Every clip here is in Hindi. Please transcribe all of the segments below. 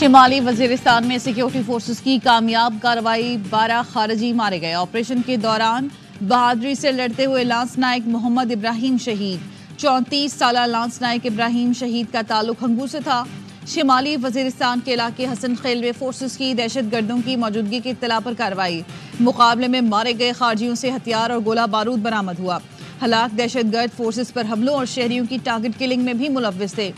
शिमाली वजीरिस्तान में सिक्योरिटी फोर्सेस की कामयाब कार्रवाई, 12 खारजी मारे गए। ऑपरेशन के दौरान बहादुरी से लड़ते हुए लांस नायक मोहम्मद इब्राहिम शहीद। 34 साल लांस नायक इब्राहिम शहीद का ताल्लुक हंगू से था। शिमाली वजीरिस्तान के इलाके हसन खेल में फोर्सेस की दहशतगर्दों की मौजूदगी की इत्तला पर कार्रवाई। मुकाबले में मारे गए खारजियों से हथियार और गोला बारूद बरामद हुआ। हलाक दहशतगर्द फोर्सेस पर हमलों और शहरियों की टारगेट किलिंग में भी मुलव्विस थे।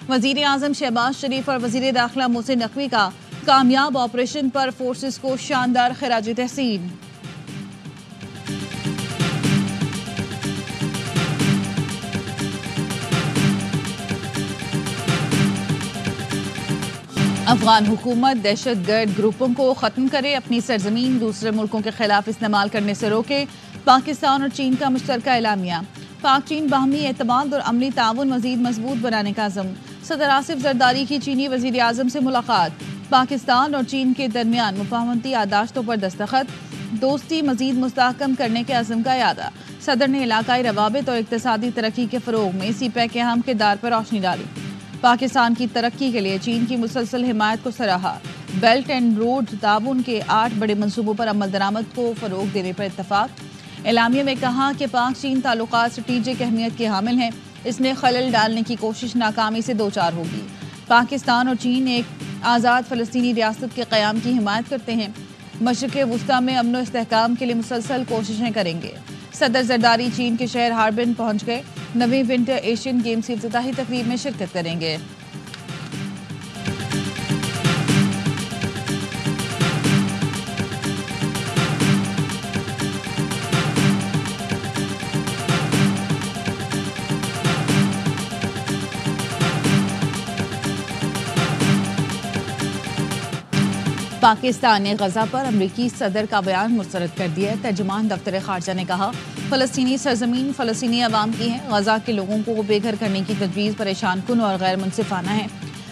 वजीर आजम शहबाज शरीफ और वजीर दाखिला मोहसिन नकवी का कामयाब ऑपरेशन पर फोर्सेस को शानदार खिराज तहसीन। अफगान हुकूमत दहशतगर्द ग्रुपों को खत्म करे, अपनी सरजमीन दूसरे मुल्कों के खिलाफ इस्तेमाल करने से रोके। पाकिस्तान और चीन का मुश्तरका एलामिया। पाक चीन बाहमी एतमाद और अमली ताउन मजीद मजबूत बनाने का अज़म। सदर आसिफ जरदारी की चीनी वजीर आजम से मुलाकात। पाकिस्तान और चीन के दरमियान मुफाहमती यादाश्तों पर दस्तखत। दोस्ती मजीद मुस्तहकम करने के अज़म का यादा। सदर ने इलाकाई रवाबित और इक्तसादी तरक्की के फ़रोग में सीपैक के अहम किरदार पर रोशनी डाली। पाकिस्तान की तरक्की के लिए चीन की मुसलसल हिमायत को सराहा। बेल्ट एंड रोड ताउन के 8 बड़े मंसूबों पर अमल दरामद को फ़रोग देने पर इत्तफाक। एलामिया में कहा कि पाक चीन ताल्लुकात स्ट्रेटेजिक अहमियत के हामिल हैं, इसमें खलल डालने की कोशिश नाकामी से दो चार होगी। पाकिस्तान और चीन एक आज़ाद फ़लस्तीनी रियासत के क़याम की हिमायत करते हैं। मशरिक़ वुस्ता में अमन व इस्तेहकाम के लिए मुसलसल कोशिशें करेंगे। सदर जरदारी चीन के शहर हार्बिन पहुँच गए। 9वीं विंटर एशियन गेम्स की इफ्तिताही तकरीब में शिरकत करेंगे। पाकिस्तान ने गजा पर अमरीकी सदर का बयान मुस्तरद कर दिया है। तर्जुमान दफ्तर खारजा ने कहा, फ़लस्तीनी सरजमीन फ़लस्तीनी अवाम की है। गजा के लोगों को बेघर करने की तजवीज़ परेशान कुन और गैर मुनसिफाना है।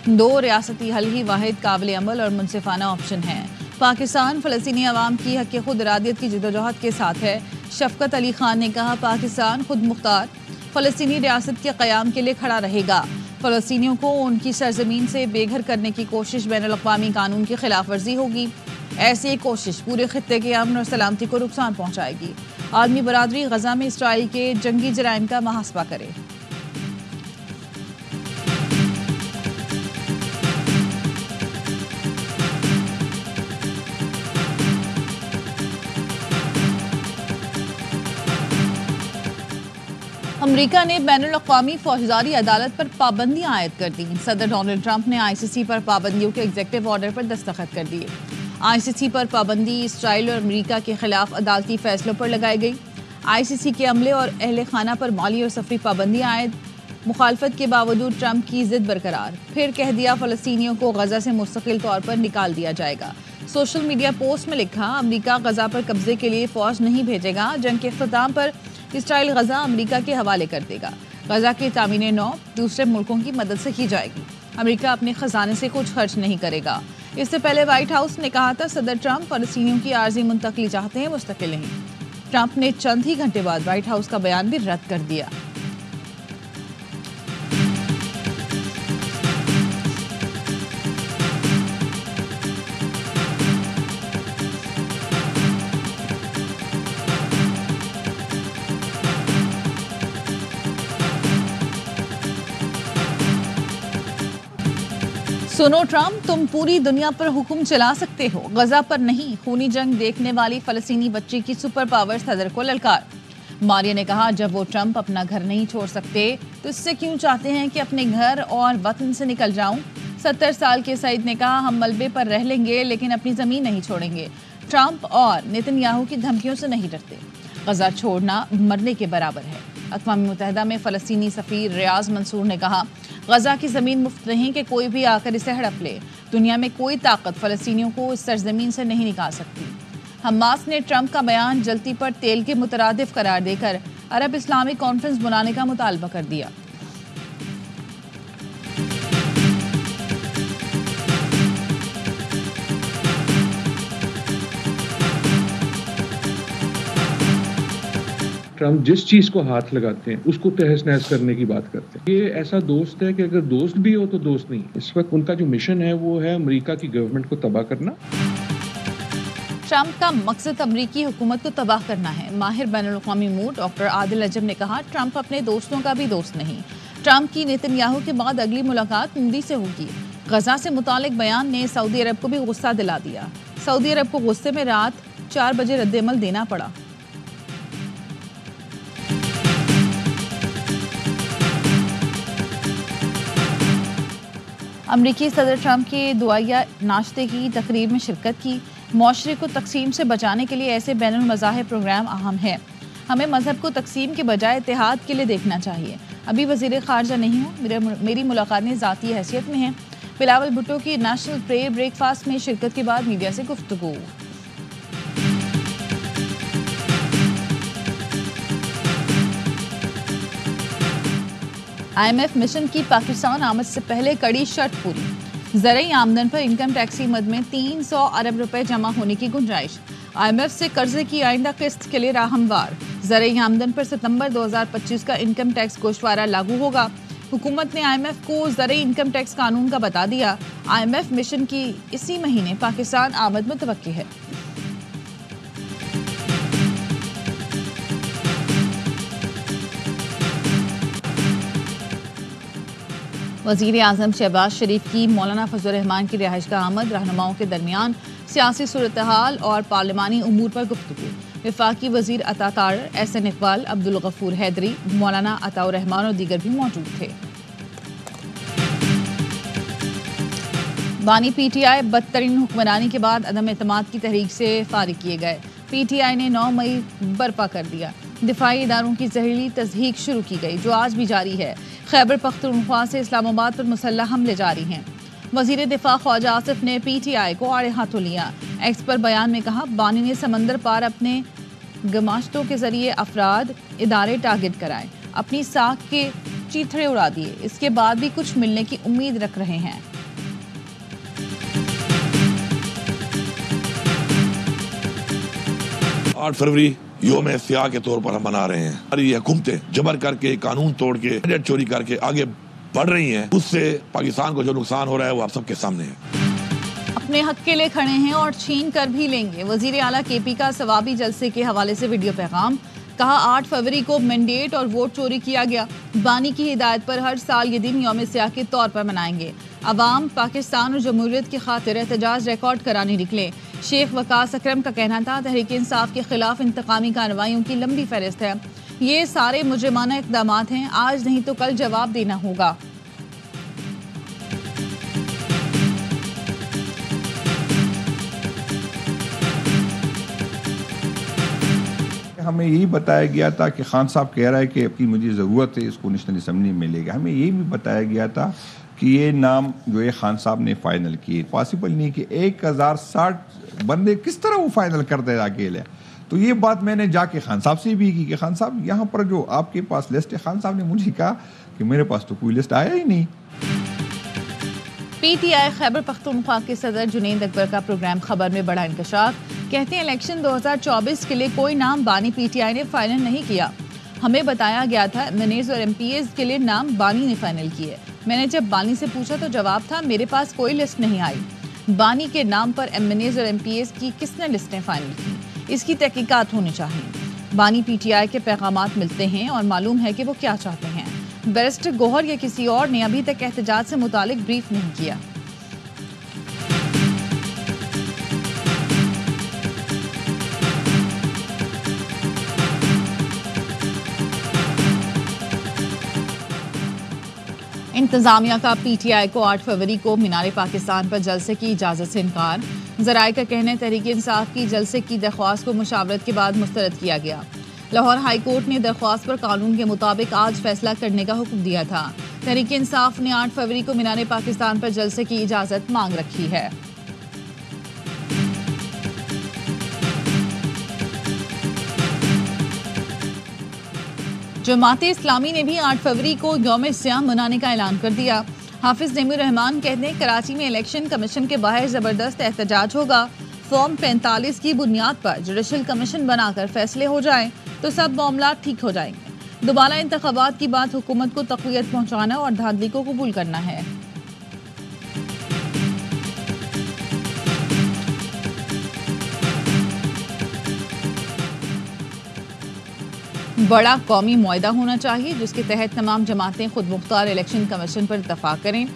2 रियासती हल ही वाहिद काबिल अमल और मुनसिफाना ऑप्शन है। पाकिस्तान फ़लस्तीनी अवाम की हक़ खुद इरादियत की जदोजहद के साथ है। शफ़कत अली खान ने कहा, पाकिस्तान खुद मुख्तार फ़लस्तीनी रियासत के क़याम के लिए खड़ा रहेगा। फ़लस्तीनियों को उनकी सरजमीन से बेघर करने की कोशिश बैनुल-अक़वामी कानून की खिलाफ वर्जी होगी। ऐसी कोशिश पूरे खित्ते के अमन और सलामती को नुकसान पहुँचाएगी। आलमी बरादरी गजा में इसराइल के जंगी जराइम का मुहासबा करे। अमरीका ने बैनुल-अक़वामी फौजदारी अदालत पर पाबंदियां आयद कर दी। सदर डोनाल्ड ट्रंप ने ICC पर पाबंदियों के एग्जीक्यूटिव ऑर्डर पर दस्तखत कर दिए। ICC पर पाबंदी इसराइल और अमरीका के खिलाफ अदालती फैसलों पर लगाई गई। ICC के अमले और अहले खाना पर माली और सफरी पाबंदियां आयद। मुखालफत के बावजूद ट्रंप की जिद बरकरार। फिर कह दिया, फ़लस्तीनियों को गजा से मुस्तकिल तौर पर निकाल दिया जाएगा। सोशल मीडिया पोस्ट में लिखा, अमरीका गजा पर कब्जे के लिए फौज नहीं भेजेगा। जंग के इख्तिताम पर इसराइल गजा अमरीका के हवाले कर देगा। गजा की तामीर नौ दूसरे मुल्कों की मदद से की जाएगी। अमरीका अपने खजाने से कुछ खर्च नहीं करेगा। इससे पहले व्हाइट हाउस ने कहा था, सदर ट्रंप फ़लस्तीनियों की आर्जी मुंतकली चाहते हैं, मुस्तकिल नहीं। ट्रंप ने चंद ही घंटे बाद व्हाइट हाउस का बयान भी रद्द कर दिया। सुनो ट्रंप, तुम पूरी दुनिया पर हुक्म चला सकते हो, गजा पर नहीं। खूनी जंग देखने वाली फ़लस्तीनी बच्ची की सुपर पावर सदर को ललकार। मारिया ने कहा, जब वो ट्रंप अपना घर नहीं छोड़ सकते तो इससे क्यों चाहते हैं कि अपने घर और वतन से निकल जाऊं। 70 साल के सईद ने कहा, हम मलबे पर रह लेंगे लेकिन अपनी ज़मीन नहीं छोड़ेंगे। ट्रंप और नेतन्याहू की धमकियों से नहीं डरते। गजा छोड़ना मरने के बराबर है। अक़वाम मुत्तहिदा में फ़लस्तीनी सफ़ीर रियाज मंसूर ने कहा, गजा की ज़मीन मुफ्त नहीं कि कोई भी आकर इसे हड़प ले। दुनिया में कोई ताकत फ़लस्तीनियों को इस सरजमीन से नहीं निकाल सकती। हमास ने ट्रंप का बयान जलती पर तेल के मुतरादिफ करार देकर अरब इस्लामिक कॉन्फ्रेंस बुलाने का मुतालबा कर दिया। ट्रम्प जिस चीज को हाथ लगाते हैं उसको तहस नहस करने की बात करते हैं। ये ऐसा दोस्त है कि अगर दोस्त भी हो तो दोस्त नहीं। इस वक्त उनका जो मिशन है वो है अमेरिका की गवर्नमेंट को तबाह करना। ट्रंप का मकसद अमरीकी हुकूमत को तबाह करना है। माहिर बैनुल-अक़वामी मूड डॉक्टर आदिल अजम ने कहा, ट्रंप अपने दोस्तों का भी दोस्त नहीं। ट्रंप की नेतन्याहू के बाद अगली मुलाकात मोदी से होगी। गजा से मुतालिक बयान ने सऊदी अरब को भी गुस्सा दिला दिया। सऊदी अरब को गुस्से में रात 4 बजे रद्द-ए-अमल देना पड़ा। अमरीकी सदर ट्रंप के दुआया नाश्ते की तकरीर में शिरकत की। मुआशरे को तकसीम से बचाने के लिए ऐसे बैनुल मज़ाहिब प्रोग्राम अहम है। हमें मजहब को तकसीम के बजाय इत्तेहाद के लिए देखना चाहिए। अभी वज़ीर ख़ारजा नहीं हूँ, मेरी मुलाकातें ज़ाती हैसियत में हैं। बिलावल भुट्टो की नेशनल प्रेयर ब्रेकफास्ट में शिरकत के बाद मीडिया से गुफ्तगू। IMF मिशन की पाकिस्तान आमद से पहले कड़ी शर्त पूरी। ज़रई आमदन पर इनकम टैक्स की मद में 300 अरब रुपए जमा होने की गुंजाइश। IMF से कर्जे की आइंदा किस्त के लिए राह हमवार। ज़रई आमदन पर सितंबर 2025 का इनकम टैक्स गोशवारा लागू होगा। हुकूमत ने IMF को ज़रई इनकम टैक्स कानून का बता दिया। IMF मिशन की इसी महीने पाकिस्तान आमद मुतवक्की है। वज़ीर आज़म शहबाज शरीफ की मौलाना फजल रहमान की रिहाइश का आमद। रहनुमाओं के दरमियान सियासी सूरत-ए-हाल और पार्लिमानी उमूर पर गुफ्तगू। वफाकी वज़ीर अता तारर, एहसन इकबाल, अब्दुल गफूर हैदरी, मौलाना अताउर रहमान और दीगर भी मौजूद थे। बानी PTI बदतरीन हुक्मरानी के बाद अदम एतमाद की तहरीक से फारिग किए गए। PTI ने 9 मई बर्पा कर दिया। दिफाई इदारों की जहरीली तज़हीक शुरू की गई, जो आज भी जारी है। खैबर पख्तूनख्वा से इस्लामाबाद पर मुसल्लह हमले जारी हैं। वज़ीर दिफा ख्वाजा आसिफ ने PTI को आड़े हाथों लिया। एक्स पर बयान में कहा, बानी ने समंदर पार अपने गमाश्तों के जरिए अफराद इदारे टारगेट कराए, अपनी साख के चीथड़े उड़ा दिए। इसके बाद भी कुछ मिलने की उम्मीद रख रहे हैं। 8 फरवरी योम सियाह के तौर पर हम मना रहे हैं। और ये हुकूमतें जबर करके, कानून तोड़ के, बजट चोरी करके आगे बढ़ रही हैं। उससे पाकिस्तान को जो नुकसान हो रहा है वो आप सबके सामने है। अपने हक के लिए खड़े हैं और छीन कर भी लेंगे। वज़ीर आला KP का सवाबी जलसे के हवाले से वीडियो पैगाम। कहा, 8 फरवरी को मैंडेट और वोट चोरी किया गया। बानी की हिदायत पर हर साल ये दिन यौम सियाह के तौर पर मनाएंगे। अवाम पाकिस्तान और जमहूरियत की खातिर एहतजाज रिकॉर्ड कराने निकले। शेख वकास अकरम का कहना था, तहरीक इंसाफ के खिलाफ इंतकामी कार्रवाइयों की लंबी फहरिस्त है। ये सारे मुजरिमाना इक़दामात हैं, आज नहीं तो कल जवाब देना होगा। हमें यही बताया गया था कि खान साहब कह रहा है कि अपनी मुझे ज़रूरत है, इसको नेशनल असम्बली में मिलेगा। हमें यही भी बताया गया था कि ये नाम जो है खान साहब ने फाइनल किए। पॉसिबल नहीं कि 1060 बंदे किस तरह वो फाइनल कर दे अकेले। तो ये बात मैंने जाके खान साहब से भी की कि खान साहब यहाँ पर जो आपके पास लिस्ट है, खान साहब ने मुझे कहा कि मेरे पास तो कोई लिस्ट आया ही नहीं। PTI खैबर पख्तूनख्वा के सदर जुनैद अकबर का प्रोग्राम खबर में बड़ा इंकशाफ। कहते हैं, इलेक्शन 2024 के लिए कोई नाम बानी PTI ने फाइनल नहीं किया। हमें बताया गया था MNAs और MPs के लिए नाम बानी ने फाइनल किए। मैंने जब बानी से पूछा तो जवाब था, मेरे पास कोई लिस्ट नहीं आई। बानी के नाम पर MNAs और MPs की किसने लिस्टें फाइनल की, इसकी तहकीकात होनी चाहिए। बानी PTI के पैगामात मिलते हैं और मालूम है कि वो क्या चाहते हैं। बैरिस्टर गौहर या किसी और ने अभी तक एहतजाज से मुतालिक ब्रीफ नहीं किया। इंतजामिया का PTI को 8 फरवरी को मीनार पाकिस्तान पर जलसे की इजाज़त से इनकार। ज़राए का कहना है, तहरीक इंसाफ की जलसे की दरख्वास्त को मुशावरत के बाद मुस्तरद किया गया। लाहौर हाई कोर्ट ने दरख्वास्त पर कानून के मुताबिक आज फैसला करने का हुक्म दिया था। तहरीक इंसाफ ने 8 फरवरी को मीनार पाकिस्तान पर जलसे की इजाज़त मांग रखी है। जमात इस्लामी ने भी 8 फरवरी को यौम सियाह मनाने का ऐलान कर दिया। हाफिज नईमुर रहमान कहते हैं, कराची में इलेक्शन कमीशन के बाहर जबरदस्त एहतजाज होगा। फॉर्म 45 की बुनियाद पर जुडिशल कमीशन बनाकर फैसले हो जाएं। तो सब मामला ठीक हो जाएंगे। दोबारा इंतखाबात की बात हुकूमत को तक़वियत पहुंचाना और धांधली को कबूल करना है। बड़ा कौमी मुआहदा होना चाहिए जिसके तहत तमाम जमातें खुद मुख्तार इलेक्शन कमीशन पर इत्तफाक करें।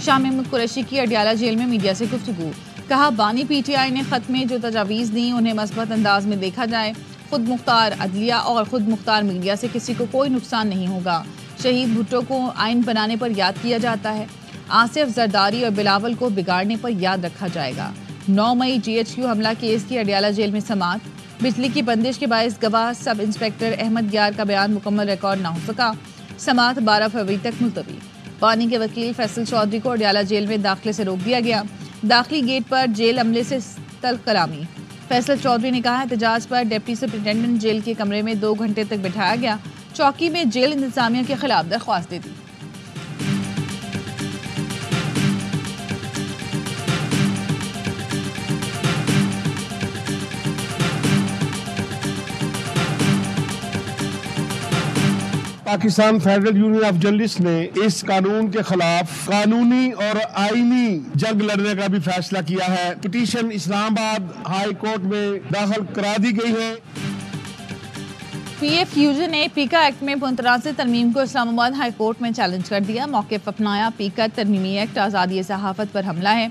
शाह महमूद कुरैशी की अडियाला जेल में मीडिया से गुफ्तगू, कहा बानी PTI ने खत में जो तजावीज़ दी उन्हें मस्बत अंदाज में देखा जाए। खुद मुख्तार अदलिया और खुद मुख्तार मीडिया से किसी को कोई नुकसान नहीं होगा। शहीद भुट्टो को आइन बनाने पर याद किया जाता है, आसिफ जरदारी और बिलावल को बिगाड़ने पर याद रखा जाएगा। 9 मई GHQ हमला केस की अडियाला जेल में समाअत, बिजली की बंदिश के बायस गवाह सब इंस्पेक्टर अहमद ग्यार का बयान मुकम्मल रिकॉर्ड न हो सका। समाअत 12 फरवरी तक मुलतवी। पानी के वकील फैसल चौधरी को अडियाला जेल में दाखिले से रोक दिया गया। दाखिली गेट पर जेल अमले से तल्ख कलामी। फैसल चौधरी ने कहा एहतजाज पर डिप्टी सुपरिटेंडेंट जेल के कमरे में 2 घंटे तक बिठाया गया। चौकी में जेल इंतजामिया के खिलाफ दरख्वास्त दे दी। Pakistan Federal Union of Journalist ने इस कानून के खिलाफ कानूनी और आईनी जंग लड़ने का भी फैसला किया है। पिटीशन इस्लामाबाद हाई कोर्ट में दाखिल करा दी गई है। PFUJ ने पीका एक्ट में मुतनाज़िर तरमीम को इस्लामाबाद हाई कोर्ट में चैलेंज कर दिया। मौक़िफ़ अपनाया, पीका तरमीमी एक्ट आज़ादी सहाफ़त पर हमला है।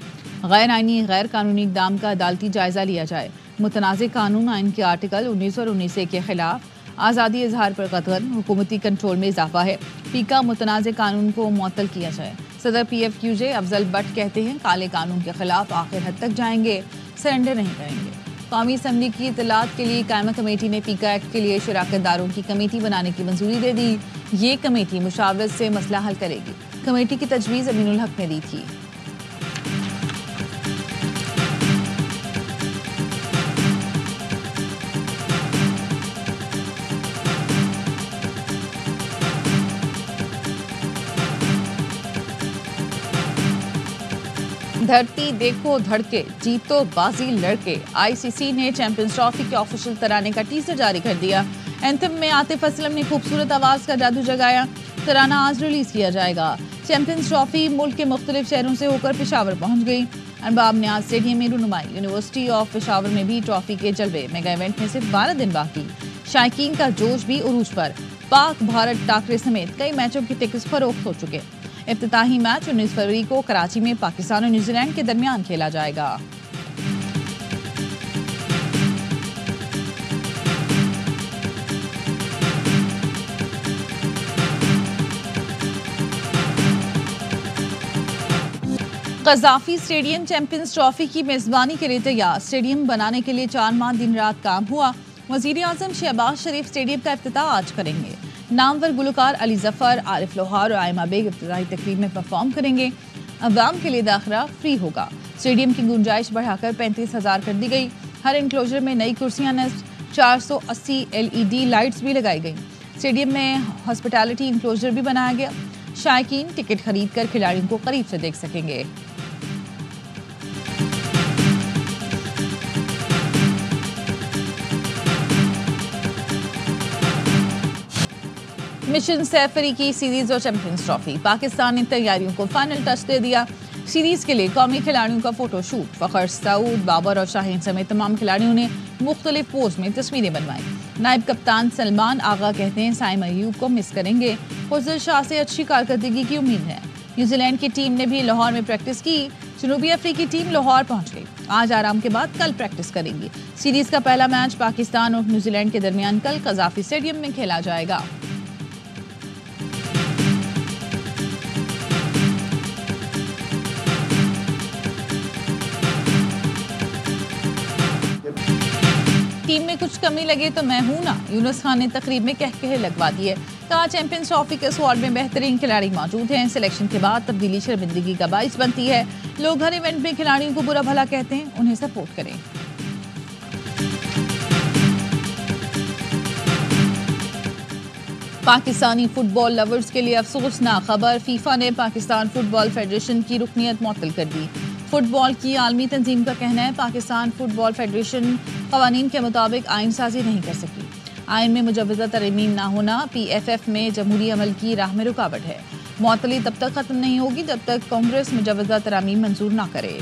गैर आइनी गैर कानूनी इक़दाम का अदालती जायज़ा लिया जाए। मुतनाज़िर कानून आइन के आर्टिकल 19 और 19A के खिलाफ आज़ादी इजहार पर कतगन, हुकूमती कंट्रोल में इजाफा है। पीका मुतनाज़िर कानून को मुअत्तल किया जाए। सदर PFUJ अफजल भट्ट कहते हैं काले कानून के खिलाफ आखिर हद तक जाएंगे, सरेंडर नहीं करेंगे। कौमी असम्बली की इत्तलात के लिए कायमा कमेटी ने पीका एक्ट के लिए शराकतदारों की कमेटी बनाने की मंजूरी दे दी। ये कमेटी मुशावरत से मसला हल करेगी। कमेटी की तजवीज़ अमीनुल हक ने दी थी। धरती देखो धड़के, जीतो बाजी लड़के। ICC ने चैंपियंस ट्रॉफी के ऑफिशियल तराने का टीजर जारी कर दिया। एंथम में आतिफ असलम ने खूबसूरत आवाज़ का जादू जगाया। तराना आज रिलीज किया जाएगा। चैंपियंस ट्रॉफी मुल्क के मुख्तलिफ शहरों से होकर पेशावर पहुंच गई। अरबाब न्याज स्टेडियम में रुनुमाई। यूनिवर्सिटी ऑफ पेशावर में भी ट्रॉफी के जलवे। मेगा इवेंट में सिर्फ 12 दिन बाकी। शायकीन का जोश भी उरूज पर। पाक भारत टाकरे समेत कई मैचों के टिकट्स फरोख्त हो चुके। इफ्तिताही मैच 19 फरवरी को कराची में पाकिस्तान और न्यूजीलैंड के दरमियान खेला जाएगा। कज़ाफी स्टेडियम चैंपियंस ट्रॉफी की मेजबानी के लिए तैयार। स्टेडियम बनाने के लिए 4 माह दिन रात काम हुआ। वज़ीर आज़म शहबाज शरीफ स्टेडियम का इफ्तिताह आज करेंगे। नामवर गुलकार अली जफर, आरिफ लोहार और आयमा बेग इफ्तिताही तकरीब में परफॉर्म करेंगे। अवाम के लिए दाखिला फ्री होगा। स्टेडियम की गुंजाइश बढ़ाकर 35,000 कर दी गई। हर इंक्लोजर में नई कुर्सियां नस्ब, 480 LED लाइट्स भी लगाई गई। स्टेडियम में हॉस्पिटैलिटी इंक्लोजर भी बनाया गया। शायकीन टिकट खरीद कर खिलाड़ियों को करीब से देख सकेंगे। मिशन सैफरी की सीरीज और चैंपियंस ट्रॉफी। पाकिस्तान ने तैयारियों को फाइनल टच दे दिया। सीरीज के लिए कौमी खिलाड़ियों का फोटो शूट। फखर, सऊद, बाबर और शाहीन समेत तमाम खिलाड़ियों ने मुख्तलिफ पोज में तस्वीरें बनवाई। नायब कप्तान सलमान आगा कहते हैं साइम अयूब को मिस करेंगे। फजल शाह से अच्छी कारकर्दगी की उम्मीद है। न्यूजीलैंड की टीम ने भी लाहौर में प्रैक्टिस की। जनूबी अफ्रीकी टीम लाहौर पहुंच गई। आज आराम के बाद कल प्रैक्टिस करेंगी। सीरीज का पहला मैच पाकिस्तान और न्यूजीलैंड के दरमियान कल कज़ाफी स्टेडियम में खेला जाएगा। टीम में कुछ कमी लगे तो मैं हूं ना, यूनुस खान ने तकरीब में कह लगवा दिए। कहा चैंपियंस ट्रॉफी के स्क्वाड में बेहतरीन खिलाड़ी मौजूद हैं। सिलेक्शन के बाद तब्दीली शर्मिंदगी का बाइस बनती है। लोग हर इवेंट में खिलाड़ियों को बुरा भला कहते हैं, उन्हें सपोर्ट करें। पाकिस्तानी फुटबॉल लवर्स के लिए अफसोसनाक खबर। फीफा ने पाकिस्तान फुटबॉल फेडरेशन की रुकनियत मुअत्तल कर दी। फुटबॉल की आलमी तंजीम का कहना है पाकिस्तान फुटबॉल फेडरेशन कवानीन के मुताबिक आइन साजी नहीं कर सकी। आइन में मुजवजा तरमीम ना होना PFF में जमहूरी अमल की राह में रुकावट है। मुअत्तली तब तक खत्म नहीं होगी जब तक कांग्रेस मुजवजा तरमीम मंजूर ना करे।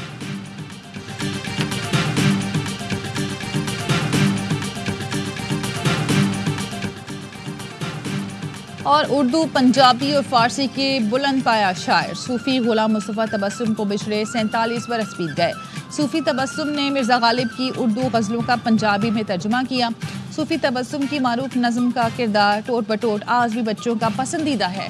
और उर्दू, पंजाबी और फारसी के बुलंद पाया शायर सूफी गुलाम मुस्तफ़ा तबस्सुम को बिछड़े 47 बरस बीत गए। सूफी तबस्सुम ने मिर्ज़ा गालिब की उर्दू गज़लों का पंजाबी में तर्जुमा किया। सूफी तबस्सुम की मारूफ नज़्म का किरदार टोट बटोट आज भी बच्चों का पसंदीदा है।